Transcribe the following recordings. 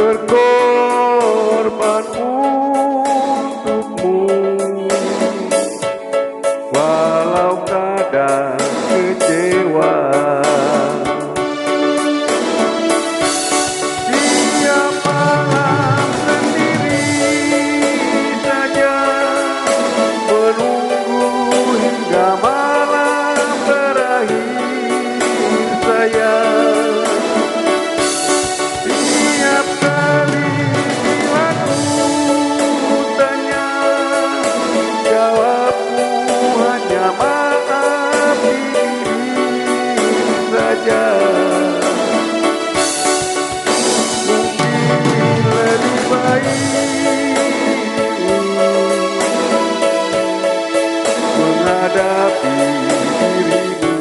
berkorban untukmu, walau kadang kecewa. Tiap malam sendiri saja, menunggu hingga malam berakhir sayang. Tiap kali bila ku tanya, jawabmu hanya maaf diri saja. Mungkin lebih baik menghadapi dirimu.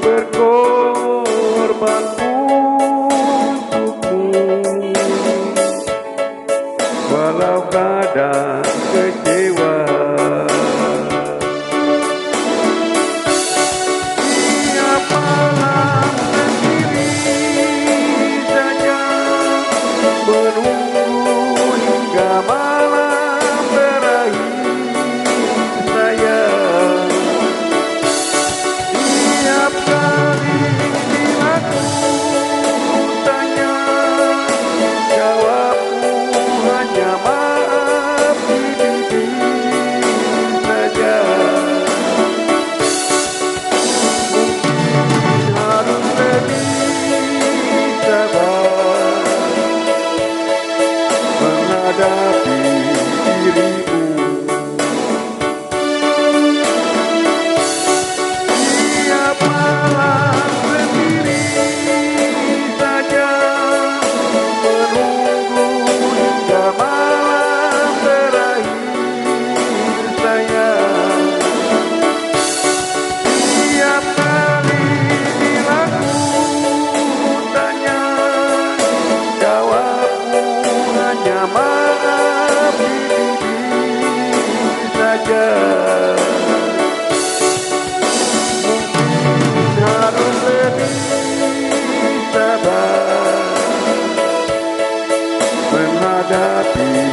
Berkorban untukmu, walau kadang kecewa. Tiap malam sendiri saja, menunggu hingga malam berakhir sayang. Tiap kali bila ku tanya, jawabmu hanya maaf diri saja. Mungkin harus lebih sabar menghadapi dirimu. Tiap malam sendiri saja, menunggu hingga malam berakhir sayang. Tiap kali bila ku tanya, jawabmu hanya maaf diri saja. Harus lebih sabar menghadapi